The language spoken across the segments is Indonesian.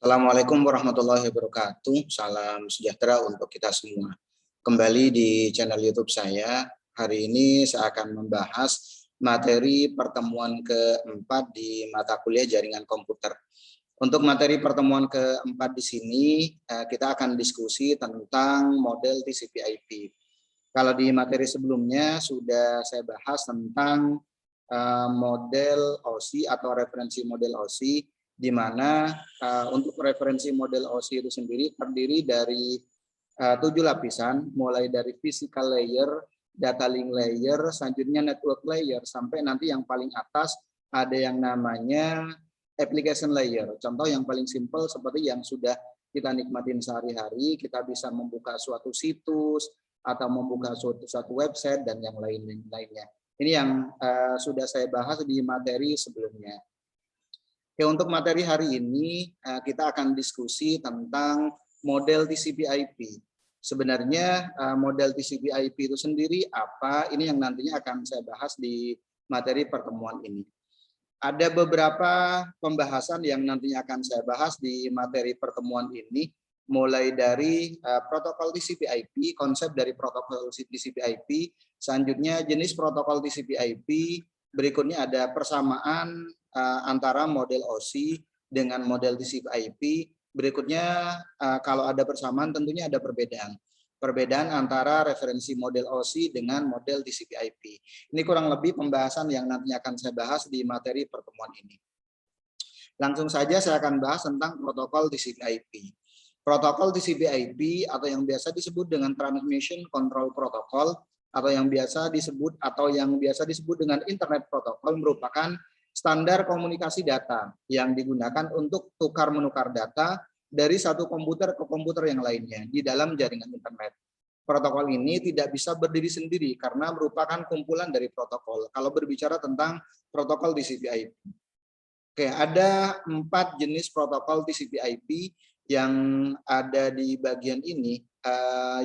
Assalamualaikum warahmatullahi wabarakatuh. Salam sejahtera untuk kita semua. Kembali di channel YouTube saya. Hari ini saya akan membahas materi pertemuan keempat di mata kuliah jaringan komputer. Untuk materi pertemuan keempat di sini, kita akan diskusi tentang model TCP/IP. Kalau di materi sebelumnya sudah saya bahas tentang model OSI atau referensi model OSI, di mana untuk referensi model OSI itu sendiri terdiri dari 7 lapisan, mulai dari physical layer, data link layer, selanjutnya network layer, sampai nanti yang paling atas ada yang namanya application layer. Contoh yang paling simpel seperti yang sudah kita nikmatin sehari-hari, kita bisa membuka suatu situs atau membuka suatu website dan yang lainnya. Ini yang sudah saya bahas di materi sebelumnya. Oke, untuk materi hari ini kita akan diskusi tentang model TCP/IP. Sebenarnya model TCP/IP itu sendiri apa? Ini yang nantinya akan saya bahas di materi pertemuan ini. Ada beberapa pembahasan yang nantinya akan saya bahas di materi pertemuan ini, mulai dari protokol TCP/IP, konsep dari protokol TCP/IP, selanjutnya jenis protokol TCP/IP, berikutnya ada persamaan antara model OSI dengan model TCP/IP. Berikutnya kalau ada persamaan tentunya ada perbedaan. Perbedaan antara referensi model OSI dengan model TCP/IP. Ini kurang lebih pembahasan yang nantinya akan saya bahas di materi pertemuan ini. Langsung saja saya akan bahas tentang protokol TCP/IP. Protokol TCP/IP atau yang biasa disebut dengan Transmission Control Protocol atau yang biasa disebut dengan Internet Protocol merupakan standar komunikasi data yang digunakan untuk tukar-menukar data dari satu komputer ke komputer yang lainnya di dalam jaringan internet. Protokol ini tidak bisa berdiri sendiri karena merupakan kumpulan dari protokol. Kalau berbicara tentang protokol TCP/IP. Oke, ada 4 jenis protokol TCP/IP yang ada di bagian ini.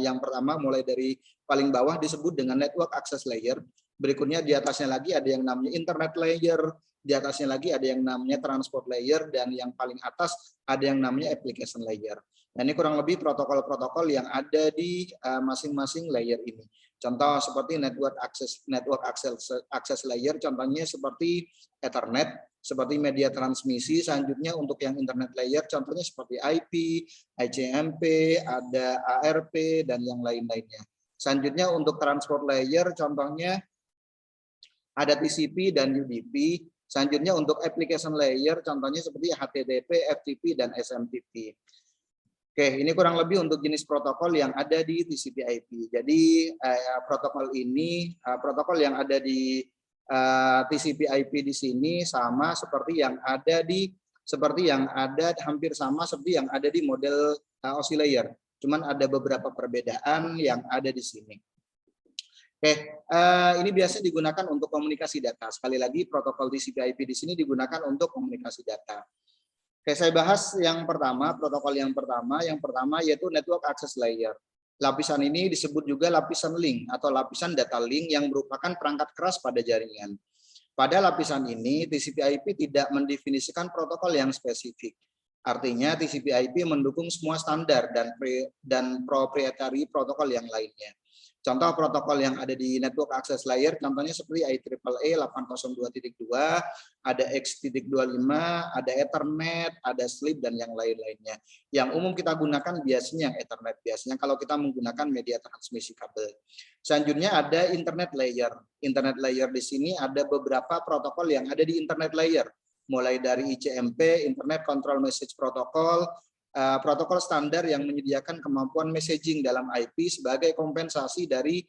Yang pertama mulai dari paling bawah disebut dengan network access layer. Berikutnya di atasnya lagi ada yang namanya internet layer, di atasnya lagi ada yang namanya transport layer, dan yang paling atas ada yang namanya application layer. Nah, ini kurang lebih protokol-protokol yang ada di masing-masing layer ini. Contoh seperti network access layer, contohnya seperti Ethernet, seperti media transmisi. Selanjutnya untuk yang internet layer, contohnya seperti IP, ICMP, ada ARP, dan yang lain-lainnya. Selanjutnya untuk transport layer, contohnya ada TCP dan UDP. Selanjutnya untuk application layer, contohnya seperti HTTP, FTP, dan SMTP. Oke, ini kurang lebih untuk jenis protokol yang ada di TCP/IP. Jadi protokol yang ada di TCP/IP di sini sama seperti yang ada hampir sama seperti yang ada di model OSI layer. Cuman ada beberapa perbedaan yang ada di sini. Oke, ini biasa digunakan untuk komunikasi data. Sekali lagi, protokol TCP/IP di sini digunakan untuk komunikasi data. Oke, saya bahas yang pertama, protokol yang pertama yaitu network access layer. Lapisan ini disebut juga lapisan link atau lapisan data link yang merupakan perangkat keras pada jaringan. Pada lapisan ini, TCP/IP tidak mendefinisikan protokol yang spesifik. Artinya TCP/IP mendukung semua standar dan proprietary protokol yang lainnya. Contoh protokol yang ada di network access layer, contohnya seperti IEEE 802.2, ada X.25, ada Ethernet, ada SLIP, dan yang lain-lainnya. Yang umum kita gunakan biasanya yang Ethernet, biasanya kalau kita menggunakan media transmisi kabel. Selanjutnya ada internet layer. Internet layer di sini ada beberapa protokol yang ada di internet layer, mulai dari ICMP, Internet Control Message Protocol, protokol standar yang menyediakan kemampuan messaging dalam IP sebagai kompensasi dari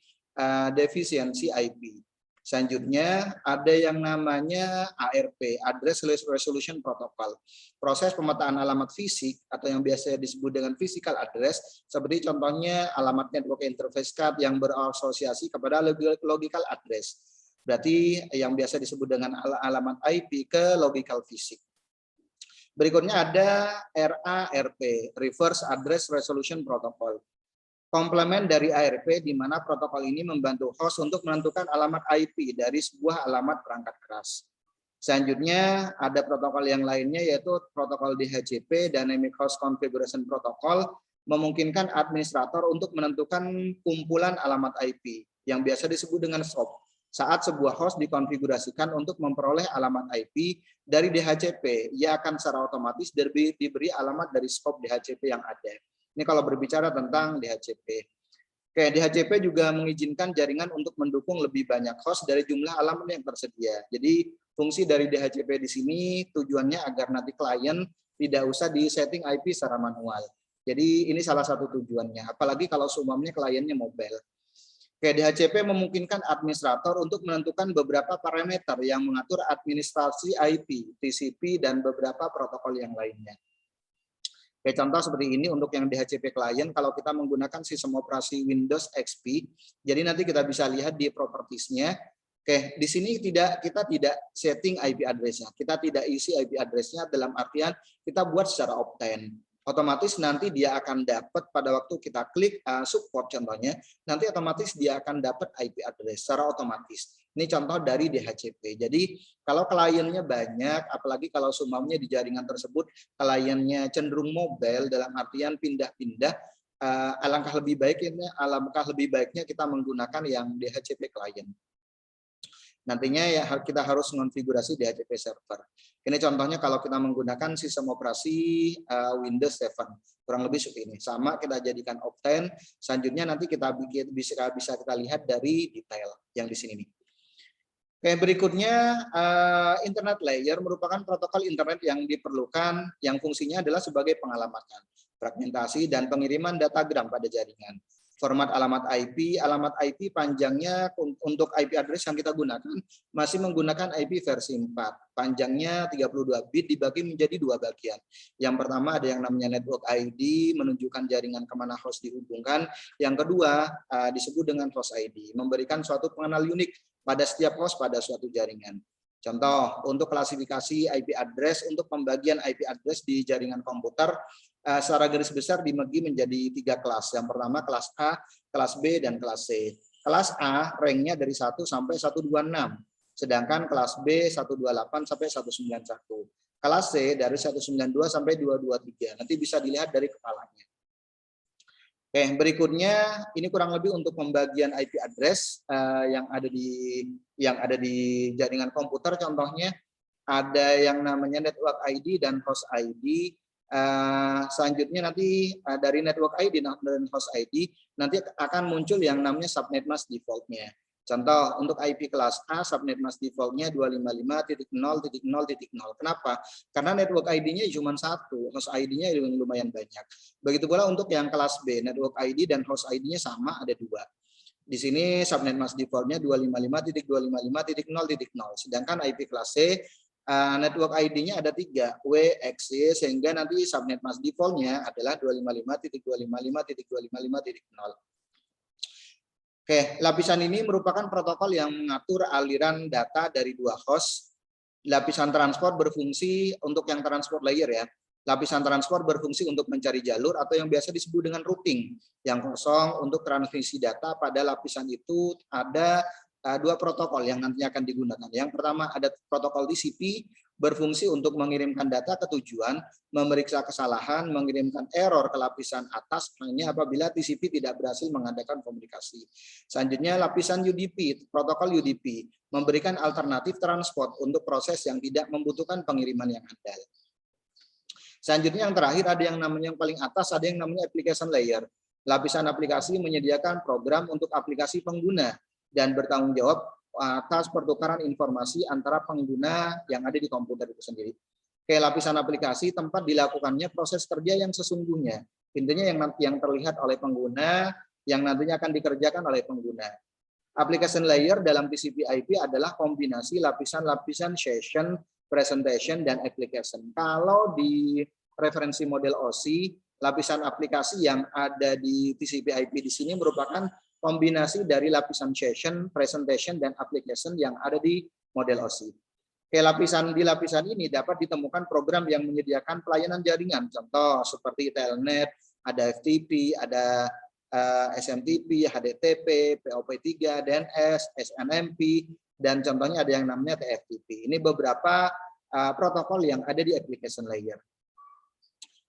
defisiensi IP. Selanjutnya ada yang namanya ARP, Address Resolution Protocol. Proses pemetaan alamat fisik atau yang biasa disebut dengan physical address, seperti contohnya alamat network interface card yang berasosiasi kepada logical address. Berarti yang biasa disebut dengan alamat IP ke logical fisik. Berikutnya ada RARP, Reverse Address Resolution Protocol. Komplement dari ARP di mana protokol ini membantu host untuk menentukan alamat IP dari sebuah alamat perangkat keras. Selanjutnya ada protokol yang lainnya yaitu protokol DHCP, Dynamic Host Configuration Protocol, memungkinkan administrator untuk menentukan kumpulan alamat IP yang biasa disebut dengan SOP saat sebuah host dikonfigurasikan untuk memperoleh alamat IP dari DHCP, ia akan secara otomatis diberi alamat dari skop DHCP yang ada. Ini kalau berbicara tentang DHCP. Oke, DHCP juga mengizinkan jaringan untuk mendukung lebih banyak host dari jumlah alamat yang tersedia. Jadi fungsi dari DHCP di sini tujuannya agar nanti klien tidak usah di setting IP secara manual. Jadi ini salah satu tujuannya, apalagi kalau seumpamanya kliennya mobile. Oke, DHCP memungkinkan administrator untuk menentukan beberapa parameter yang mengatur administrasi IP, TCP, dan beberapa protokol yang lainnya. Oke, contoh seperti ini untuk yang DHCP klien, kalau kita menggunakan sistem operasi Windows XP, jadi nanti kita bisa lihat di propertiesnya. Oke, di sini kita tidak setting IP address-nya, kita tidak isi IP address-nya dalam artian kita buat secara opt-in. Otomatis nanti dia akan dapat pada waktu kita klik support contohnya, nanti otomatis dia akan dapat IP address secara otomatis. Ini contoh dari DHCP. Jadi kalau kliennya banyak, apalagi kalau seumpamanya di jaringan tersebut kliennya cenderung mobile dalam artian pindah-pindah, alangkah lebih baiknya kita menggunakan yang DHCP klien. Nantinya ya kita harus mengonfigurasi DHCP server. Ini contohnya kalau kita menggunakan sistem operasi Windows 7, kurang lebih seperti ini. Sama kita jadikan opt-in. Selanjutnya nanti kita bisa kita lihat dari detail yang di sini nih. Oke, berikutnya internet layer merupakan protokol internet yang diperlukan yang fungsinya adalah sebagai pengalamatan, fragmentasi, dan pengiriman datagram pada jaringan. Format alamat IP panjangnya untuk IP address yang kita gunakan masih menggunakan IP versi 4. Panjangnya 32 bit dibagi menjadi 2 bagian. Yang pertama ada yang namanya network ID, menunjukkan jaringan kemana host dihubungkan. Yang kedua disebut dengan host ID, memberikan suatu pengenal unik pada setiap host pada suatu jaringan. Contoh, untuk klasifikasi IP address, untuk pembagian IP address di jaringan komputer, secara garis besar dibagi menjadi 3 kelas. Yang pertama kelas A, kelas B, dan kelas C. Kelas A ranknya dari 1 sampai 126, sedangkan kelas B 128 sampai 191. Kelas C dari 192 sampai 223. Nanti bisa dilihat dari kepalanya. Oke, berikutnya ini kurang lebih untuk pembagian IP address yang ada di jaringan komputer. Contohnya ada yang namanya network ID dan host ID. Selanjutnya nanti dari network ID dan host ID nanti akan muncul yang namanya subnet mask defaultnya. Contoh untuk IP kelas A subnet mask defaultnya 255.0.0.0. Kenapa? Karena network ID-nya cuma 1, host ID-nya lumayan banyak. Begitu pula untuk yang kelas B, network ID dan host ID-nya sama, ada 2. Di sini subnet mask defaultnya 255.255.0.0. Sedangkan IP kelas C network ID-nya ada 3, W, X, Y, sehingga nanti subnet mask default-nya adalah 255.255.255.0. Oke, lapisan ini merupakan protokol yang mengatur aliran data dari 2 host. Lapisan transport berfungsi untuk yang transport layer ya. Lapisan transport berfungsi untuk mencari jalur atau yang biasa disebut dengan routing. Yang kosong untuk transmisi data pada lapisan itu ada 2 protokol yang nantinya akan digunakan. Yang pertama ada protokol TCP, berfungsi untuk mengirimkan data ke tujuan, memeriksa kesalahan, mengirimkan error ke lapisan atas hanya apabila TCP tidak berhasil mengadakan komunikasi. Selanjutnya lapisan UDP, protokol UDP, memberikan alternatif transport untuk proses yang tidak membutuhkan pengiriman yang andal. Selanjutnya yang terakhir ada yang namanya yang paling atas, ada yang namanya application layer. Lapisan aplikasi menyediakan program untuk aplikasi pengguna dan bertanggung jawab atas pertukaran informasi antara pengguna yang ada di komputer itu sendiri. Oke, lapisan aplikasi tempat dilakukannya proses kerja yang sesungguhnya. Intinya yang terlihat oleh pengguna, yang nantinya akan dikerjakan oleh pengguna. Application layer dalam TCP/IP adalah kombinasi lapisan-lapisan session, presentation, dan application. Kalau di referensi model OSI, lapisan aplikasi yang ada di TCP/IP di sini merupakan kombinasi dari lapisan session, presentation, dan application yang ada di model OSI. Oke, di lapisan ini dapat ditemukan program yang menyediakan pelayanan jaringan, contoh seperti Telnet, ada FTP, ada SMTP, HDTP, POP3, DNS, SNMP, dan contohnya ada yang namanya TFTP. Ini beberapa protokol yang ada di application layer.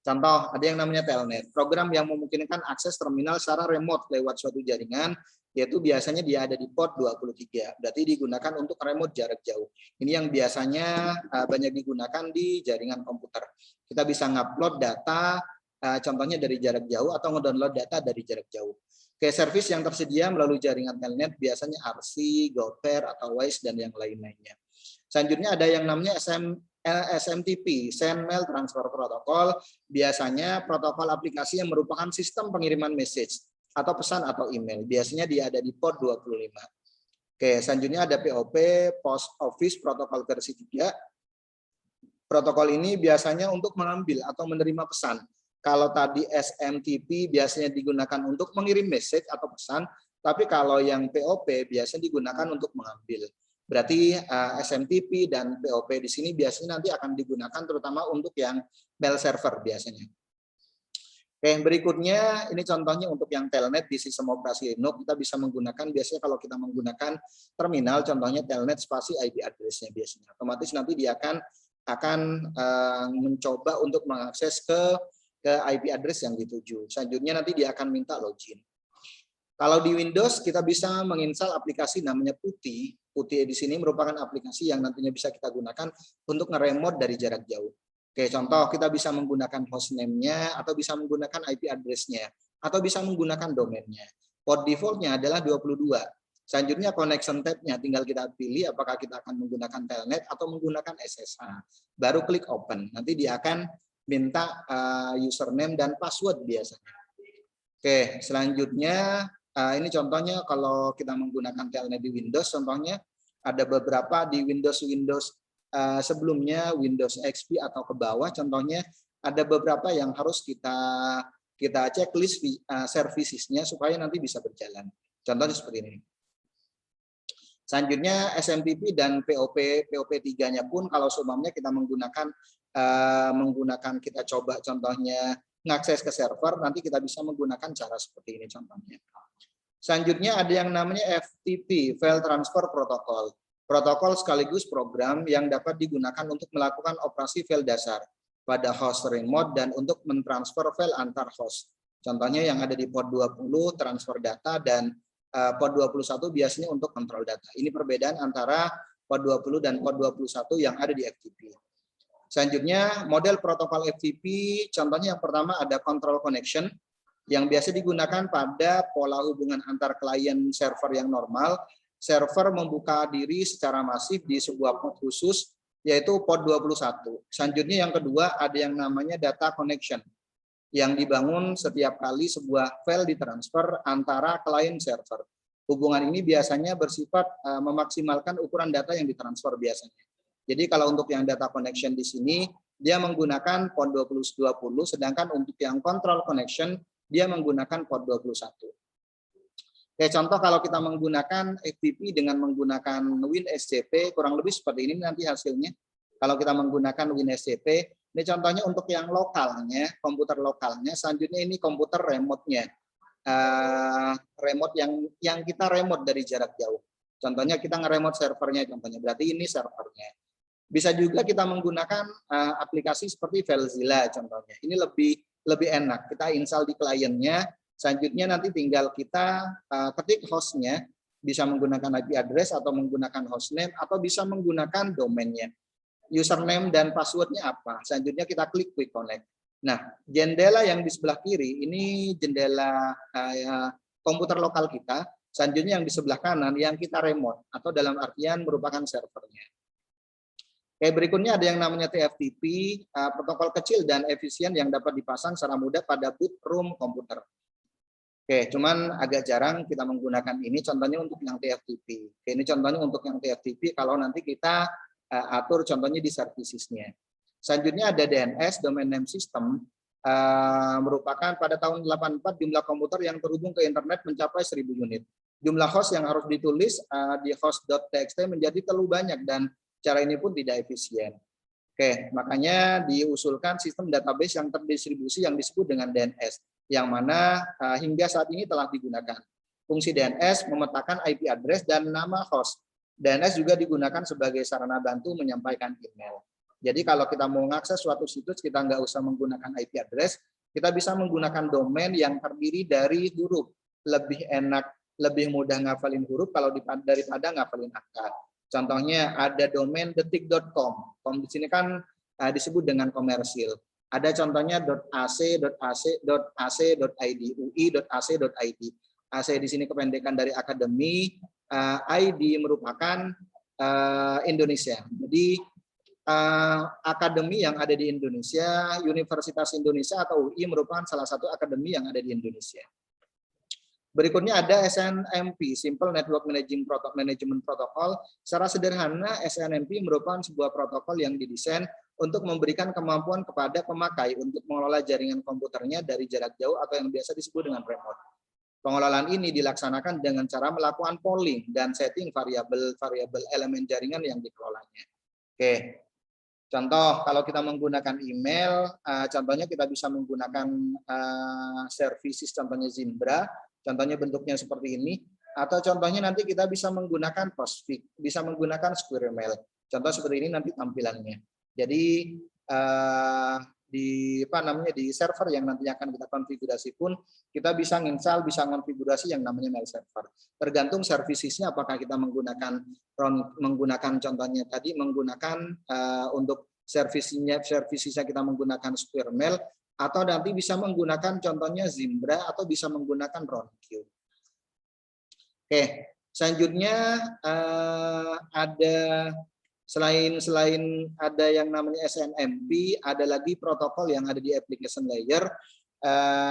Contoh, ada yang namanya Telnet, program yang memungkinkan akses terminal secara remote lewat suatu jaringan, yaitu biasanya dia ada di port 23, berarti digunakan untuk remote jarak jauh. Ini yang biasanya banyak digunakan di jaringan komputer. Kita bisa ngupload data, contohnya dari jarak jauh, atau ngedownload data dari jarak jauh. Oke, service yang tersedia melalui jaringan Telnet biasanya RC, GoPair, atau WISE, dan yang lain-lainnya. Selanjutnya ada yang namanya SMTP, Send Mail Transfer Protocol, biasanya protokol aplikasi yang merupakan sistem pengiriman message atau pesan atau email. Biasanya dia ada di port 25. Oke, selanjutnya ada POP, Post Office Protocol versi 3. Protokol ini biasanya untuk mengambil atau menerima pesan. Kalau tadi SMTP biasanya digunakan untuk mengirim message atau pesan, tapi kalau yang POP biasanya digunakan untuk mengambil. Berarti SMTP dan POP di sini biasanya nanti akan digunakan terutama untuk yang mail server biasanya. Oke, berikutnya ini contohnya untuk yang Telnet di sistem operasi Linux, kita bisa menggunakan biasanya kalau kita menggunakan terminal, contohnya Telnet spasi IP address-nya biasanya. Otomatis nanti dia akan mencoba untuk mengakses ke IP address yang dituju. Selanjutnya nanti dia akan minta login. Kalau di Windows kita bisa menginstal aplikasi namanya PuTTY. PuTTY di sini merupakan aplikasi yang nantinya bisa kita gunakan untuk nge-remote dari jarak jauh. Oke, contoh kita bisa menggunakan hostname-nya atau bisa menggunakan IP address-nya atau bisa menggunakan domain-nya. Port default-nya adalah 22. Selanjutnya connection tab-nya tinggal kita pilih apakah kita akan menggunakan Telnet atau menggunakan SSH. Baru klik open. Nanti dia akan minta username dan password biasanya. Oke, selanjutnya ini contohnya kalau kita menggunakan Telnet di Windows, contohnya ada beberapa di Windows sebelumnya, Windows XP atau ke bawah, contohnya ada beberapa yang harus kita checklist servicesnya supaya nanti bisa berjalan. Contohnya seperti ini. Selanjutnya SMTP dan POP3-nya pun kalau seumpamanya kita menggunakan kita coba contohnya mengakses ke server, nanti kita bisa menggunakan cara seperti ini contohnya. Selanjutnya ada yang namanya FTP, File Transfer Protocol. Protokol sekaligus program yang dapat digunakan untuk melakukan operasi file dasar pada host remote dan untuk mentransfer file antar host. Contohnya yang ada di port 20 transfer data dan port 21 biasanya untuk kontrol data. Ini perbedaan antara port 20 dan port 21 yang ada di FTP. Selanjutnya model protokol FTP, contohnya yang pertama ada control connection yang biasa digunakan pada pola hubungan antar klien server yang normal. Server membuka diri secara masif di sebuah port khusus, yaitu port 21. Selanjutnya yang kedua ada yang namanya data connection, yang dibangun setiap kali sebuah file ditransfer antara klien server. Hubungan ini biasanya bersifat memaksimalkan ukuran data yang ditransfer biasanya. Jadi kalau untuk yang data connection di sini, dia menggunakan port 2020, sedangkan untuk yang control connection, dia menggunakan port 21. Oke, contoh kalau kita menggunakan FTP dengan menggunakan WinSCP, kurang lebih seperti ini nanti hasilnya. Kalau kita menggunakan WinSCP, ini contohnya untuk yang lokalnya, komputer lokalnya. Selanjutnya ini komputer remote-nya, remote yang kita remote dari jarak jauh. Contohnya kita nge-remote servernya, contohnya berarti ini servernya. Bisa juga kita menggunakan aplikasi seperti FileZilla, contohnya. Ini lebih enak. Kita install di kliennya. Selanjutnya nanti tinggal kita ketik hostnya, bisa menggunakan IP address atau menggunakan hostname atau bisa menggunakan domainnya. Username dan passwordnya apa? Selanjutnya kita klik quick connect. Nah, jendela yang di sebelah kiri ini jendela komputer lokal kita. Selanjutnya yang di sebelah kanan yang kita remote atau dalam artian merupakan servernya. Oke, berikutnya ada yang namanya TFTP, protokol kecil dan efisien yang dapat dipasang secara mudah pada boot room komputer. Oke, cuman agak jarang kita menggunakan ini, contohnya untuk yang TFTP. Oke, ini contohnya untuk yang TFTP kalau nanti kita atur contohnya di servicesnya. Selanjutnya ada DNS, Domain Name System, merupakan pada tahun 84 jumlah komputer yang terhubung ke internet mencapai 1000 unit. Jumlah host yang harus ditulis di host.txt menjadi terlalu banyak dan cara ini pun tidak efisien. Oke, makanya diusulkan sistem database yang terdistribusi yang disebut dengan DNS, yang mana hingga saat ini telah digunakan. Fungsi DNS memetakan IP address dan nama host DNS juga digunakan sebagai sarana bantu menyampaikan email. Jadi kalau kita mau mengakses suatu situs, kita nggak usah menggunakan IP address, kita bisa menggunakan domain yang terdiri dari huruf. Lebih enak, lebih mudah ngafalin huruf kalau daripada ngafalin angka. Contohnya ada domain detik.com. Di sini kan disebut dengan komersil. Ada contohnya .ac.ac.ac.id, ui.ac.id. AC di sini kependekan dari akademi, ID merupakan Indonesia. Jadi akademi yang ada di Indonesia, Universitas Indonesia atau UI merupakan salah satu akademi yang ada di Indonesia. Berikutnya ada SNMP, Simple Network Management Protocol. Secara sederhana, SNMP merupakan sebuah protokol yang didesain untuk memberikan kemampuan kepada pemakai untuk mengelola jaringan komputernya dari jarak jauh atau yang biasa disebut dengan remote. Pengelolaan ini dilaksanakan dengan cara melakukan polling dan setting variabel elemen jaringan yang dikelolanya. Oke, contoh kalau kita menggunakan email, contohnya kita bisa menggunakan services, contohnya Zimbra, contohnya bentuknya seperti ini, atau contohnya nanti kita bisa menggunakan Postfix, bisa menggunakan Squirrel. Contoh seperti ini nanti tampilannya. Jadi di server yang nanti akan kita konfigurasi pun kita bisa install, bisa konfigurasi yang namanya mail server. Tergantung servicesnya apakah kita menggunakan contohnya tadi menggunakan untuk servisnya kita menggunakan Squirrel atau nanti bisa menggunakan contohnya Zimbra atau bisa menggunakan Roundq. Oke, selanjutnya ada Selain ada yang namanya SNMP, ada lagi protokol yang ada di application layer.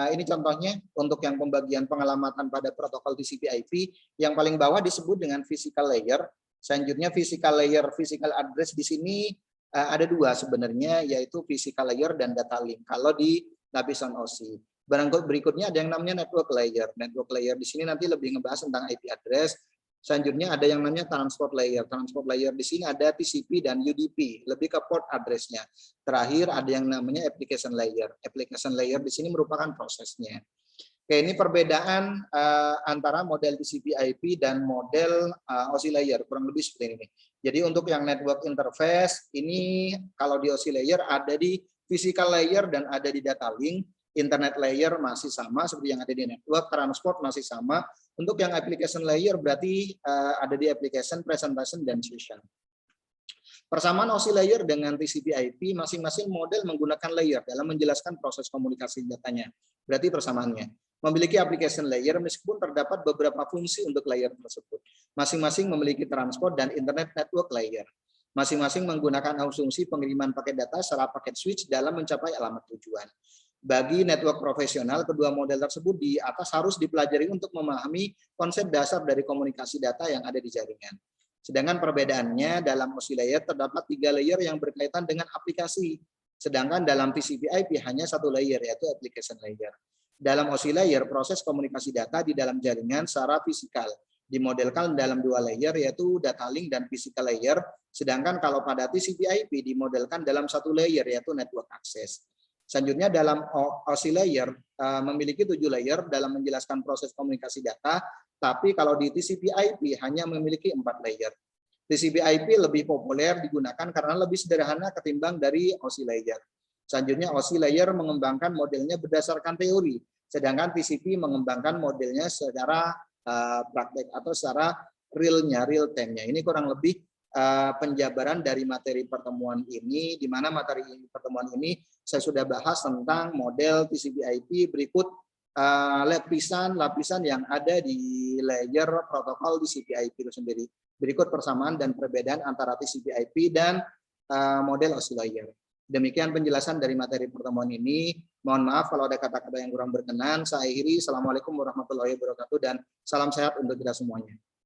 Ini contohnya untuk yang pembagian pengalamatan pada protokol TCP/IP. Yang paling bawah disebut dengan physical layer. Selanjutnya physical layer, physical address di sini ada dua sebenarnya, yaitu physical layer dan data link. Kalau di lapisan OSI. Berikutnya ada yang namanya network layer. Network layer di sini nanti lebih ngebahas tentang IP address. Selanjutnya ada yang namanya transport layer. Transport layer di sini ada TCP dan UDP, lebih ke port address-nya. Terakhir ada yang namanya application layer. Application layer di sini merupakan prosesnya. Oke, ini perbedaan antara model TCP/IP dan model OSI layer, kurang lebih seperti ini. Jadi untuk yang network interface ini kalau di OSI layer ada di physical layer dan ada di data link. Internet layer masih sama seperti yang ada di network, transport masih sama. Untuk yang application layer berarti ada di application, presentation, dan session. Persamaan OSI layer dengan TCP/IP masing-masing model menggunakan layer dalam menjelaskan proses komunikasi datanya. Berarti persamaannya. Memiliki application layer meskipun terdapat beberapa fungsi untuk layer tersebut. Masing-masing memiliki transport dan internet network layer. Masing-masing menggunakan fungsi pengiriman paket data secara paket switch dalam mencapai alamat tujuan. Bagi network profesional, kedua model tersebut di atas harus dipelajari untuk memahami konsep dasar dari komunikasi data yang ada di jaringan. Sedangkan perbedaannya dalam OSI layer terdapat 3 layer yang berkaitan dengan aplikasi. Sedangkan dalam TCP/IP hanya 1 layer, yaitu application layer. Dalam OSI layer, proses komunikasi data di dalam jaringan secara fisikal dimodelkan dalam 2 layer, yaitu data link dan physical layer. Sedangkan kalau pada TCP/IP dimodelkan dalam 1 layer, yaitu network access. Selanjutnya dalam OSI layer memiliki 7 layer dalam menjelaskan proses komunikasi data, tapi kalau di TCP/IP hanya memiliki 4 layer. TCP/IP lebih populer digunakan karena lebih sederhana ketimbang dari OSI layer. Selanjutnya OSI layer mengembangkan modelnya berdasarkan teori, sedangkan TCP mengembangkan modelnya secara praktek atau secara real time-nya. Ini kurang lebih penjabaran dari materi pertemuan ini, di mana materi pertemuan ini saya sudah bahas tentang model TCP/IP. Berikut lapisan yang ada di layer protokol TCP/IP itu sendiri. Berikut persamaan dan perbedaan antara TCP/IP dan model OSI layer. Demikian penjelasan dari materi pertemuan ini. Mohon maaf kalau ada kata-kata yang kurang berkenan. Saya akhiri. Assalamualaikum warahmatullahi wabarakatuh dan salam sehat untuk kita semuanya.